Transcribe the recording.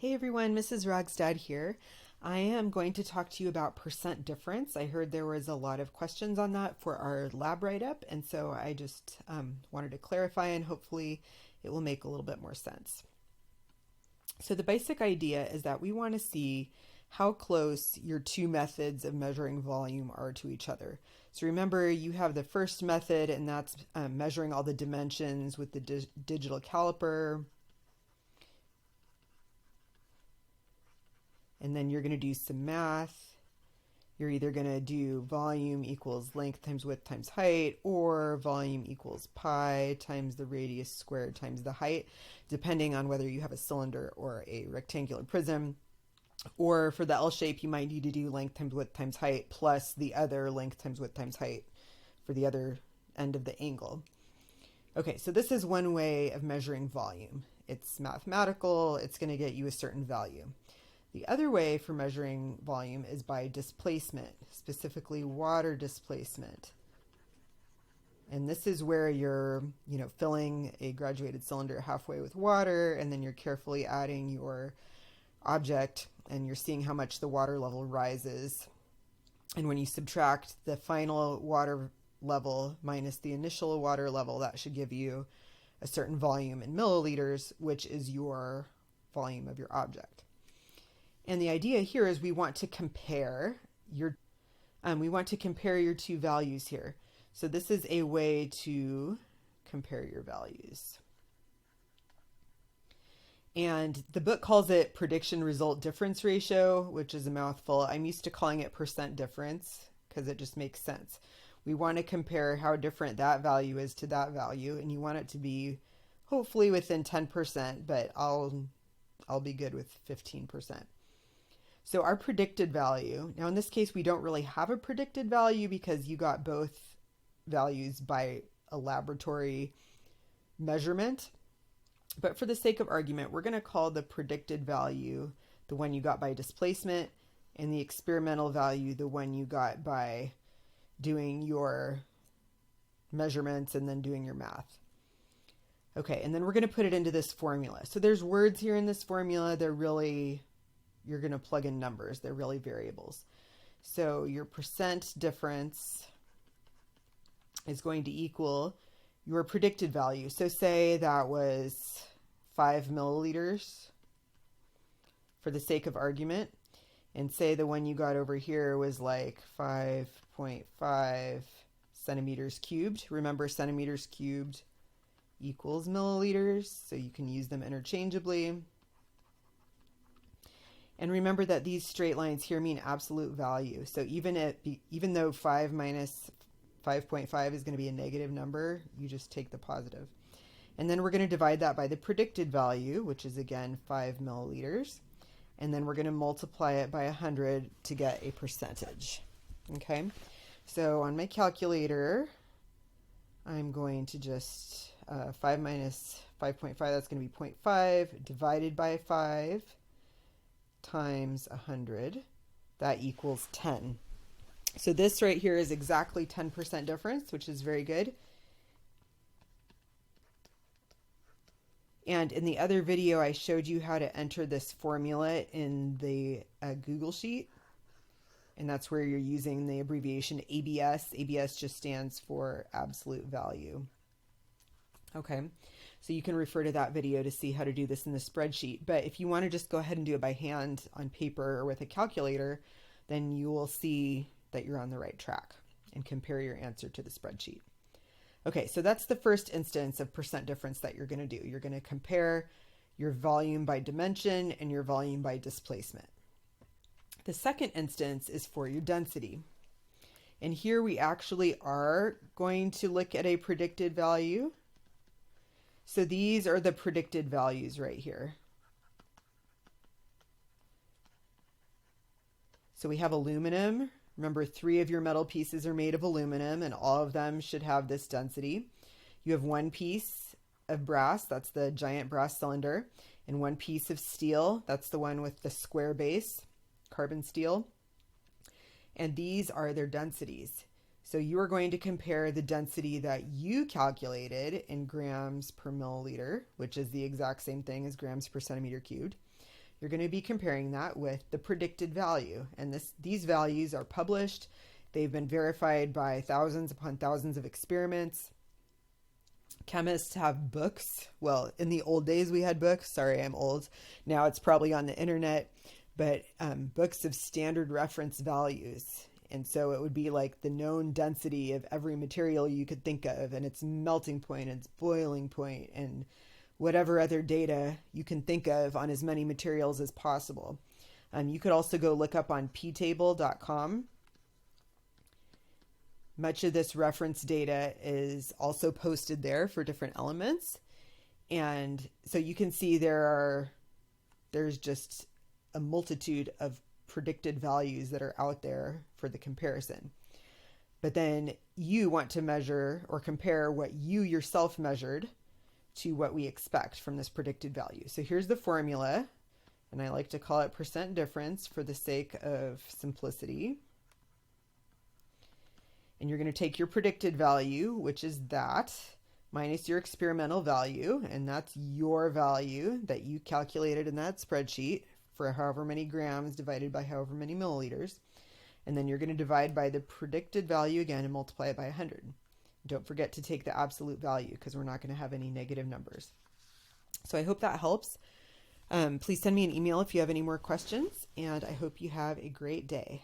Hey everyone, Mrs. Rogstad here. I am going to talk to you about percent difference. I heard there was a lot of questions on that for our lab write-up, and so I just wanted to clarify and hopefully it will make a little bit more sense. So the basic idea is that we want to see how close your two methods of measuring volume are to each other. So remember, you have the first method, and that's measuring all the dimensions with the digital caliper. And then you're going to do some math. You're either going to do volume equals length times width times height, or volume equals pi times the radius squared times the height, depending on whether you have a cylinder or a rectangular prism. Or for the L shape, you might need to do length times width times height plus the other length times width times height for the other end of the angle. Okay, so this is one way of measuring volume. It's mathematical. It's going to get you a certain value. The other way for measuring volume is by displacement, specifically water displacement. And this is where you're, filling a graduated cylinder halfway with water, and then you're carefully adding your object, and you're seeing how much the water level rises. And when you subtract the final water level minus the initial water level, that should give you a certain volume in milliliters, which is your volume of your object. And the idea here is we want to compare your two values here. So this is a way to compare your values. And the book calls it prediction result difference ratio, which is a mouthful. I'm used to calling it percent difference because it just makes sense. We want to compare how different that value is to that value, and you want it to be hopefully within 10%, but I'll be good with 15%. So our predicted value, now in this case we don't really have a predicted value because you got both values by a laboratory measurement. But for the sake of argument, we're going to call the predicted value the one you got by displacement, and the experimental value the one you got by doing your measurements and then doing your math. Okay, and then we're going to put it into this formula. So there's words here in this formula. You're going to plug in numbers. They're really variables. So your percent difference is going to equal your predicted value. So say that was 5 milliliters for the sake of argument. And say the one you got over here was like 5.5 centimeters cubed. Remember, centimeters cubed equals milliliters, so you can use them interchangeably. And remember that these straight lines here mean absolute value. So even though 5 minus 5.5 is going to be a negative number, you just take the positive. And then we're going to divide that by the predicted value, which is again 5 milliliters. And then we're going to multiply it by 100 to get a percentage. Okay, so on my calculator, I'm going to just 5 minus 5.5, that's going to be 0.5 divided by 5 times 100, that equals 10. So this right here is exactly 10% difference, which is very good. And in the other video, I showed you how to enter this formula in the Google Sheet. And that's where you're using the abbreviation ABS. ABS just stands for absolute value. Okay, so you can refer to that video to see how to do this in the spreadsheet. But if you want to just go ahead and do it by hand on paper or with a calculator, then you will see that you're on the right track and compare your answer to the spreadsheet. Okay, so that's the first instance of percent difference that you're going to do. You're going to compare your volume by dimension and your volume by displacement. The second instance is for your density. And here we actually are going to look at a predicted value. So these are the predicted values right here. So we have aluminum. Remember, 3 of your metal pieces are made of aluminum, and all of them should have this density. You have 1 piece of brass, that's the giant brass cylinder, and 1 piece of steel, that's the one with the square base, carbon steel. And these are their densities. So you are going to compare the density that you calculated in grams per milliliter, which is the exact same thing as grams per centimeter cubed. you're going to be comparing that with the predicted value. And these values are published. They've been verified by thousands upon thousands of experiments. Chemists have books. Well, in the old days we had books. Sorry, I'm old. Now it's probably on the internet, but books of standard reference values. And so it would be like the known density of every material you could think of, and its melting point, its boiling point, and whatever other data you can think of on as many materials as possible. You could also go look up on ptable.com. Much of this reference data is also posted there for different elements. And so you can see there's just a multitude of predicted values that are out there for the comparison. But then you want to measure or compare what you yourself measured to what we expect from this predicted value. So here's the formula, and I like to call it percent difference for the sake of simplicity. And you're going to take your predicted value, which is that, minus your experimental value, and that's your value that you calculated in that spreadsheet for however many grams divided by however many milliliters. And then you're going to divide by the predicted value again and multiply it by 100. Don't forget to take the absolute value because we're not going to have any negative numbers. So I hope that helps. Please send me an email if you have any more questions, and I hope you have a great day.